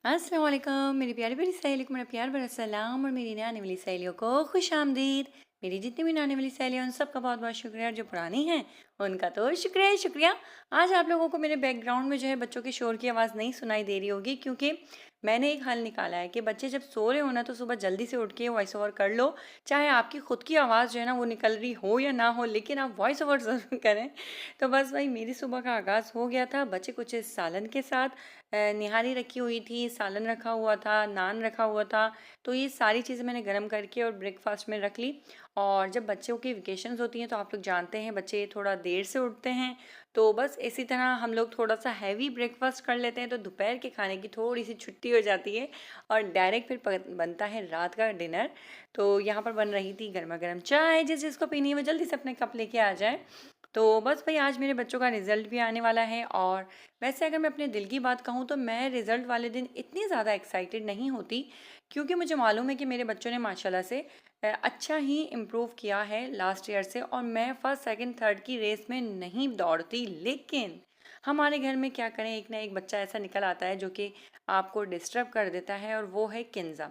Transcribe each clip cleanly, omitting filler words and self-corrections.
अस्सलाम वालेकुम मेरी प्यारी प्यारी सहेलियों को मेरा प्यार भरा सलाम और मेरी नए आने वाली सहेलियों को खुश आमदीद। मेरी जितनी भी नए आने वाली सहेलियाँ उन सबका बहुत बहुत शुक्रिया, और जो पुरानी हैं उनका तो शुक्रिया ही शुक्रिया। आज आप लोगों को मेरे बैकग्राउंड में जो है बच्चों के शोर की आवाज़ नहीं सुनाई दे रही होगी, क्योंकि मैंने एक हल निकाला है कि बच्चे जब सो रहे हो ना तो सुबह जल्दी से उठ के वॉइस ओवर कर लो। चाहे आपकी खुद की आवाज़ जो है ना वो निकल रही हो या ना हो, लेकिन आप वॉइस ओवर ज़रूर करें। तो बस भाई मेरी सुबह का आगाज़ हो गया था। बच्चे कुछ इस सालन के साथ निहारी रखी हुई थी, सालन रखा हुआ था, नान रखा हुआ था। तो ये सारी चीज़ें मैंने गर्म करके और ब्रेकफास्ट में रख ली। और जब बच्चों की वेकेशंस होती हैं तो आप लोग जानते हैं बच्चे थोड़ा देर से उठते हैं, तो बस इसी तरह हम लोग थोड़ा सा हैवी ब्रेकफास्ट कर लेते हैं, तो दोपहर के खाने की थोड़ी सी छुट्टी हो जाती है और डायरेक्ट फिर बनता है रात का डिनर। तो यहाँ पर बन रही थी गर्मा गर्म चाय, जिसको पीनी है वो जल्दी से अपने कप लेके आ जाए। तो बस भाई आज मेरे बच्चों का रिज़ल्ट भी आने वाला है। और वैसे अगर मैं अपने दिल की बात कहूँ तो मैं रिज़ल्ट वाले दिन इतनी ज़्यादा एक्साइटेड नहीं होती, क्योंकि मुझे मालूम है कि मेरे बच्चों ने माशाल्लाह से अच्छा ही इम्प्रूव किया है लास्ट ईयर से। और मैं फर्स्ट सेकंड थर्ड की रेस में नहीं दौड़ती, लेकिन हमारे घर में क्या करें, एक ना एक बच्चा ऐसा निकल आता है जो कि आपको डिस्टर्ब कर देता है, और वो है किंजा।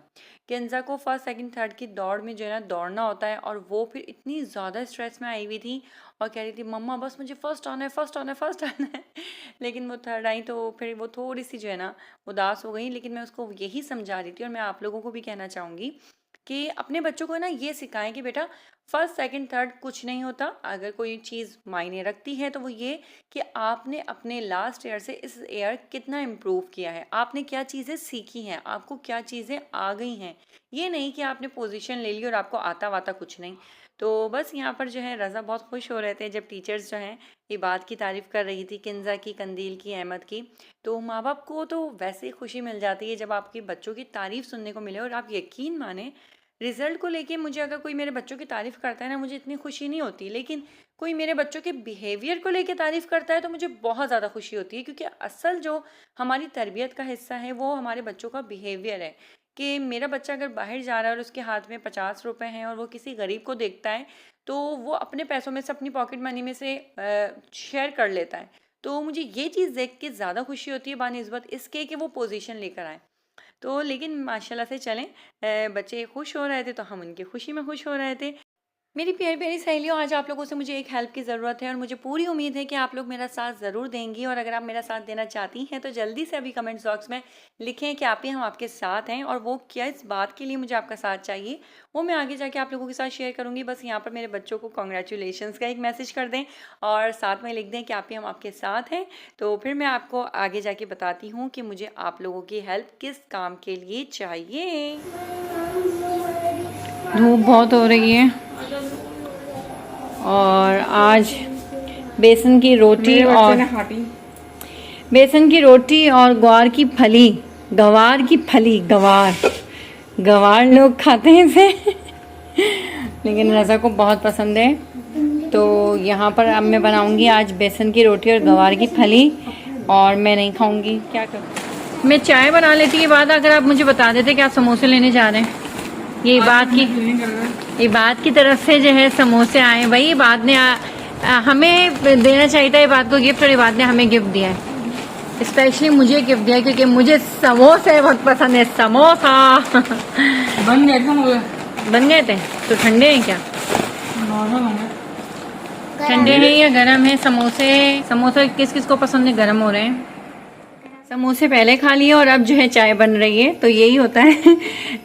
किंजा को फर्स्ट सेकंड थर्ड की दौड़ में जो है ना दौड़ना होता है, और वो फिर इतनी ज़्यादा स्ट्रेस में आई हुई थी और कह रही थी मम्मा बस मुझे फर्स्ट आना है, फर्स्ट आना है, फर्स्ट आना है। लेकिन वो थर्ड आई तो फिर वो थोड़ी सी जो है ना उदास हो गई। लेकिन मैं उसको यही समझा रही थी, और मैं आप लोगों को भी कहना चाहूँगी कि अपने बच्चों को ना ये सिखाएं कि बेटा फर्स्ट सेकंड थर्ड कुछ नहीं होता। अगर कोई चीज़ मायने रखती है तो वो ये कि आपने अपने लास्ट ईयर से इस ईयर कितना इम्प्रूव किया है, आपने क्या चीज़ें सीखी हैं, आपको क्या चीज़ें आ गई हैं। ये नहीं कि आपने पोजीशन ले ली और आपको आता वाता कुछ नहीं। तो बस यहाँ पर जो है रज़ा बहुत खुश हो रहे थे जब टीचर्स जो हैं ये बात की तारीफ़ कर रही थी, किंजा की, कंदील की, अहमद की। तो माँ बाप को तो वैसे ही खुशी मिल जाती है जब आपके बच्चों की तारीफ़ सुनने को मिले। और आप यकीन माने रिज़ल्ट को लेके मुझे अगर कोई मेरे बच्चों की तारीफ़ करता है ना, मुझे इतनी खुशी नहीं होती, लेकिन कोई मेरे बच्चों के बिहेवियर को लेके तारीफ़ करता है तो मुझे बहुत ज़्यादा खुशी होती है। क्योंकि असल जो हमारी तरबियत का हिस्सा है वो हमारे बच्चों का बिहेवियर है। कि मेरा बच्चा अगर बाहर जा रहा है और उसके हाथ में 50 रुपए हैं और वो किसी गरीब को देखता है, तो वो अपने पैसों में से, अपनी पॉकेट मनी में से शेयर कर लेता है। तो मुझे ये चीज़ देख के ज़्यादा खुशी होती है बानिस्बत इसके कि वो पोजीशन लेकर आए। तो लेकिन माशाल्लाह से चलें, बच्चे खुश हो रहे थे तो हम उनकी खुशी में खुश हो रहे थे। मेरी प्यारी प्यारी सहेलियों, आज आप लोगों से मुझे एक हेल्प की ज़रूरत है, और मुझे पूरी उम्मीद है कि आप लोग मेरा साथ ज़रूर देंगी। और अगर आप मेरा साथ देना चाहती हैं तो जल्दी से अभी कमेंट्स बॉक्स में लिखें कि आप ही हम आपके साथ हैं, और वो क्या इस बात के लिए मुझे आपका साथ चाहिए वो मैं आगे जाके आप लोगों के साथ शेयर करूँगी। बस यहाँ पर मेरे बच्चों को कॉन्ग्रेचुलेशंस का एक मैसेज कर दें और साथ में लिख दें कि आप ही हम आपके साथ हैं। तो फिर मैं आपको आगे जाके बताती हूँ कि मुझे आप लोगों की हेल्प किस काम के लिए चाहिए। धूप बहुत हो रही है और आज बेसन की रोटी और ग्वार की फली, गवार लोग खाते हैं इसे लेकिन रज़ा को बहुत पसंद है। तो यहाँ पर अब मैं बनाऊंगी आज बेसन की रोटी और गवार की फली, और मैं नहीं खाऊंगी। क्या करूँ, मैं चाय बना लेती के बाद अगर आप मुझे बता देते कि आप समोसे लेने जा रहे हैं। ये बात की तरफ से जो है समोसे आए भाई। ये बात ने हमें देना चाहिए था ये बात को गिफ्ट, और ये बात ने हमें गिफ्ट दिया है, स्पेशली मुझे गिफ्ट दिया क्योंकि मुझे समोसे बहुत पसंद है। समोसा बन गए थे तो ठंडे हैं क्या? ठंडे हैं या गरम है समोसे किस किस को पसंद है? गरम हो रहे हैं। समोसे पहले खा लिए और अब जो है चाय बन रही है, तो यही होता है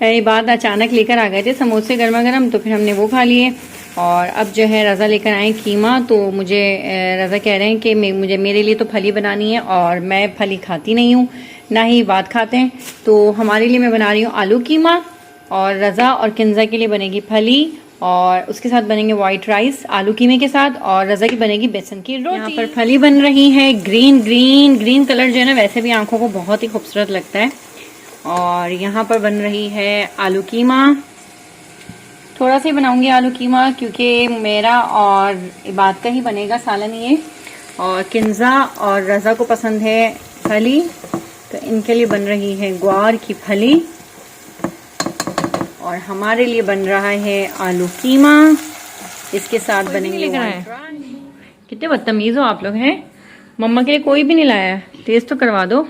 ये बात अचानक लेकर आ गए थे समोसे गर्मा गर्म, तो फिर हमने वो खा लिए। और अब जो है रज़ा लेकर आए कीमा, तो मुझे रज़ा कह रहे हैं कि मेरे लिए तो फली बनानी है, और मैं फली खाती नहीं हूँ, ना ही बात खाते हैं। तो हमारे लिए मैं बना रही हूँ आलू कीमा, और रज़ा और किंजा के लिए बनेगी फली, और उसके साथ बनेंगे वाइट राइस आलू कीमे के साथ, और रज़ा की बनेगी बेसन की रोटी। यहाँ पर फली बन रही है, ग्रीन कलर जो है ना वैसे भी आंखों को बहुत ही खूबसूरत लगता है। और यहाँ पर बन रही है आलू कीमा, थोड़ा सा ही बनाऊंगी आलू कीमा क्योंकि मेरा और इबाद का ही बनेगा सालन ये, और किंजा और रज़ा को पसंद है फली, तो इनके लिए बन रही है ग्वार की फली, और हमारे लिए बन रहा है आलू कीमा। इसके साथ बनेंगे कितने बदतमीज हो आप लोग हैं। मम्मा के लिए कोई भी नहीं लाया, टेस्ट तो करवा दो।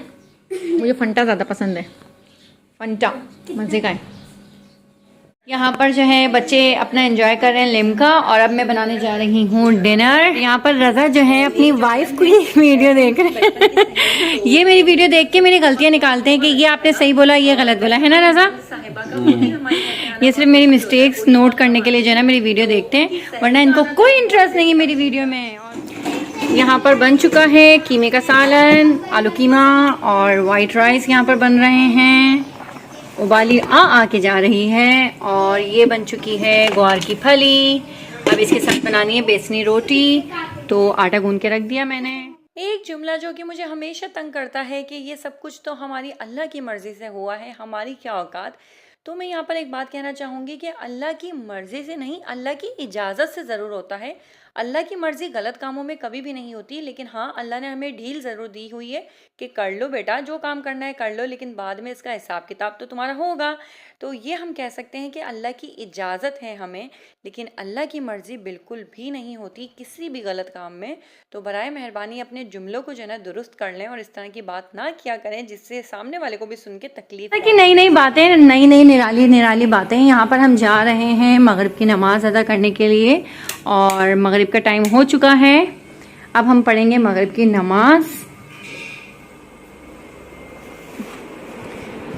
मुझे फंटा ज़्यादा पसंद है। फंटा मज़े का है। यहाँ पर जो है बच्चे अपना एंजॉय कर रहे हैं लिम्का, और अब मैं बनाने जा रही हूँ डिनर। यहाँ पर रज़ा जो है अपनी वाइफ की वीडियो देख रहे हैं। ये मेरी वीडियो देख के मेरी गलतियाँ निकालते हैं कि ये आपने सही बोला, ये गलत बोला, है ना रज़ा? ये सिर्फ मेरी मिस्टेक्स नोट करने के लिए जो है ना मेरी वीडियो देखते हैं, वरना इनको कोई इंटरेस्ट नहीं है मेरी वीडियो में। यहाँ पर बन चुका है कीमे का सालन, आलू कीमा और वाइट राइस यहाँ पर बन रहे हैं। उबाली आ के जा रही है, और ये बन चुकी है ग्वार की फली। अब इसके साथ बनानी है बेसनी रोटी, तो आटा गूंद के रख दिया मैंने। एक जुमला जो कि मुझे हमेशा तंग करता है कि ये सब कुछ तो हमारी अल्लाह की मर्ज़ी से हुआ है, हमारी क्या औकात। तो मैं यहाँ पर एक बात कहना चाहूँगी कि अल्लाह की मर्ज़ी से नहीं, अल्लाह की इजाज़त से ज़रूर होता है। अल्लाह की मर्ज़ी गलत कामों में कभी भी नहीं होती, लेकिन हाँ, अल्लाह ने हमें ढील ज़रूर दी हुई है कि कर लो बेटा, जो काम करना है कर लो, लेकिन बाद में इसका हिसाब किताब तो तुम्हारा होगा। तो ये हम कह सकते हैं कि अल्लाह की इजाज़त है हमें, लेकिन अल्लाह की मर्ज़ी बिल्कुल भी नहीं होती किसी भी गलत काम में। तो बराए मेहरबानी अपने जुमलों को जो है ना दुरुस्त कर लें, और इस तरह की बात ना किया करें जिससे सामने वाले को भी सुन के तकलीफ हो। नई नई बातें, नई नई निराली निराली बातें। यहाँ पर हम जा रहे हैं मगरिब की नमाज अदा करने के लिए, और मगरिब का टाइम हो चुका है। अब हम पढ़ेंगे मगरिब की नमाज।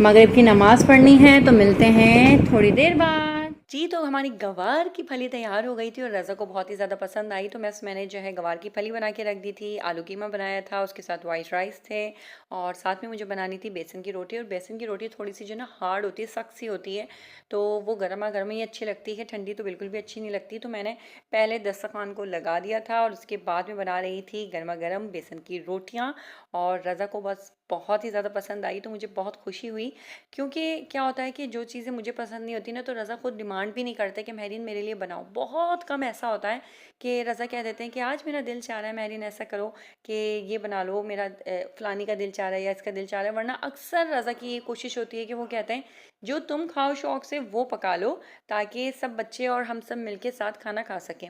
मगरिब की नमाज पढ़नी है, तो मिलते हैं थोड़ी देर बाद। जी, तो हमारी गवार की फली तैयार हो गई थी और रज़ा को बहुत ही ज़्यादा पसंद आई, तो मैंने जो है गवार की फली बना के रख दी थी। आलू कीमा बनाया था, उसके साथ वाइट राइस थे, और साथ में मुझे बनानी थी बेसन की रोटी। और बेसन की रोटी थोड़ी सी जो ना हार्ड होती है, सख्त सी होती है, तो वो गर्मा गर्म ही अच्छी लगती है, ठंडी तो बिल्कुल भी अच्छी नहीं लगती। तो मैंने पहले दस्तरखान को लगा दिया था, और उसके बाद में बना रही थी गर्मा गर्म बेसन की रोटियाँ, और रज़ा को बस बहुत ही ज़्यादा पसंद आई, तो मुझे बहुत खुशी हुई। क्योंकि क्या होता है कि जो चीज़ें मुझे पसंद नहीं होती ना, तो रज़ा खुद डिमांड भी नहीं करते कि महरीन मेरे लिए बनाओ। बहुत कम ऐसा होता है कि रज़ा कह देते हैं कि आज मेरा दिल चाह रहा है महरीन ऐसा करो कि ये बना लो, मेरा फ़लानी का दिल चाह रहा है या इसका दिल चाह रहा है। वरना अक्सर रज़ा की ये कोशिश होती है कि वो कहते हैं जो तुम खाओ शौक़ से वो पका लो, ताकि सब बच्चे और हम सब मिलके साथ खाना खा सकें।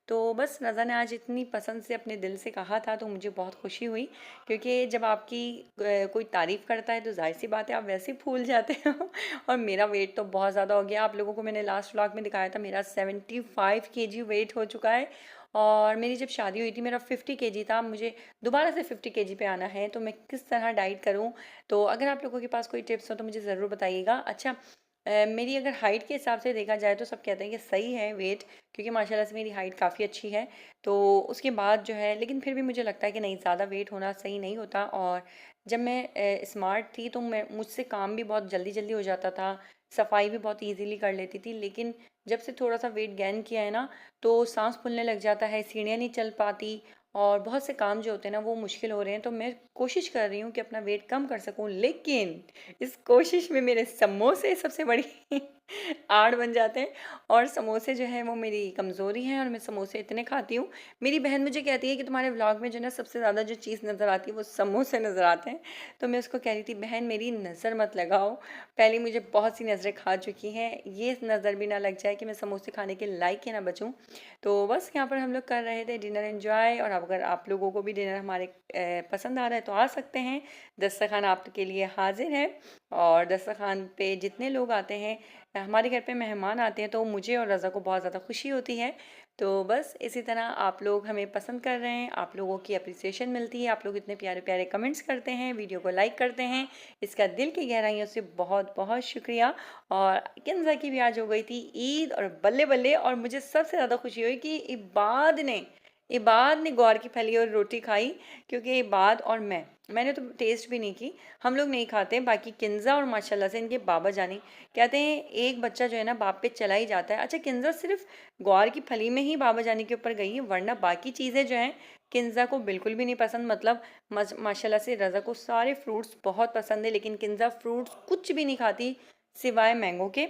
तो बस रज़ा ने आज इतनी पसंद से अपने दिल से कहा था, तो मुझे बहुत खुशी हुई। क्योंकि जब आपकी कोई तारीफ़ करता है तो ज़ाहिर सी बात है आप वैसे ही फूल जाते हो। और मेरा वेट तो बहुत ज़्यादा हो गया। आप लोगों को मैंने लास्ट व्लॉग में दिखाया था, मेरा 75 केजी वेट हो चुका है। और मेरी जब शादी हुई थी मेरा 50 केजी था। मुझे दोबारा से 50 केजी पे आना है, तो मैं किस तरह डाइट करूं? तो अगर आप लोगों के पास कोई टिप्स हो तो मुझे ज़रूर बताइएगा। अच्छा, मेरी अगर हाइट के हिसाब से देखा जाए तो सब कहते हैं कि सही है वेट, क्योंकि माशाल्लाह से मेरी हाइट काफ़ी अच्छी है। तो उसके बाद जो है, लेकिन फिर भी मुझे लगता है कि नहीं, ज़्यादा वेट होना सही नहीं होता। और जब मैं स्मार्ट थी तो मैं मुझसे काम भी बहुत जल्दी जल्दी हो जाता था, सफाई भी बहुत इजीली कर लेती थी। लेकिन जब से थोड़ा सा वेट गेन किया है ना, तो सांस फूलने लग जाता है, सीढ़ियाँ नहीं चल पाती, और बहुत से काम जो होते हैं ना वो मुश्किल हो रहे हैं। तो मैं कोशिश कर रही हूँ कि अपना वेट कम कर सकूँ, लेकिन इस कोशिश में मेरे समोसे सबसे बड़ी आड़ बन जाते हैं। और समोसे जो है वो मेरी कमज़ोरी है, और मैं समोसे इतने खाती हूँ। मेरी बहन मुझे कहती है कि तुम्हारे व्लॉग में जो ना सबसे ज़्यादा जो चीज़ नज़र आती है वो समोसे नज़र आते हैं। तो मैं उसको कह रही थी, बहन मेरी नज़र मत लगाओ, पहले मुझे बहुत सी नज़रें खा चुकी हैं, ये नज़र भी ना लग जाए कि मैं समोसे खाने के लायक ही ना बचूँ। तो बस यहाँ पर हम लोग कर रहे थे डिनर एंजॉय। और अगर आप लोगों को भी डिनर हमारे पसंद आ रहा है तो आ सकते हैं, दस्तरखान आपके लिए हाजिर है। और दस्तरखान पे जितने लोग आते हैं, हमारे घर पे मेहमान आते हैं, तो मुझे और रज़ा को बहुत ज़्यादा खुशी होती है। तो बस इसी तरह आप लोग हमें पसंद कर रहे हैं, आप लोगों की अप्रिसिएशन मिलती है, आप लोग इतने प्यारे प्यारे कमेंट्स करते हैं, वीडियो को लाइक करते हैं, इसका दिल की गहराइयों से बहुत बहुत शुक्रिया। और किंजा की भी आज हो गई थी ईद, और बल्ले बल्ले। और मुझे सबसे ज़्यादा खुशी हुई कि इबाद ने ग्वार की फली और रोटी खाई, क्योंकि इबाद और मैंने तो टेस्ट भी नहीं की, हम लोग नहीं खाते। बाकी किंजा और माशाल्लाह से इनके बाबा जानी, कहते हैं एक बच्चा जो है ना बाप पे चला ही जाता है। अच्छा, किंजा सिर्फ ग्वार की फली में ही बाबा जानी के ऊपर गई है, वरना बाकी चीज़ें जो हैं किंजा को बिल्कुल भी नहीं पसंद। मतलब माशाल्लाह से रज़ा को सारे फ्रूट्स बहुत पसंद है, लेकिन किंजा फ्रूट्स कुछ भी नहीं खाती सिवाय मैंगो के।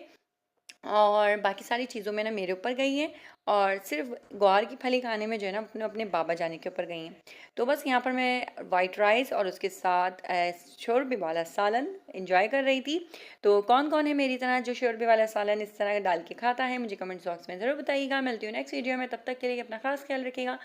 और बाकी सारी चीज़ों में ना मेरे ऊपर गई हैं, और सिर्फ ग्वार की फली खाने में जो है ना अपने अपने बाबा जाने के ऊपर गई हैं। तो बस यहाँ पर मैं वाइट राइस और उसके साथ शोरबे वाला सालन एंजॉय कर रही थी। तो कौन कौन है मेरी तरह जो शोरबे वाला सालन इस तरह डाल के खाता है, मुझे कमेंट बॉक्स में ज़रूर बताइएगा। मिलती हूँ नेक्स्ट वीडियो में, तब तक के लिए अपना खास ख्याल रखिएगा।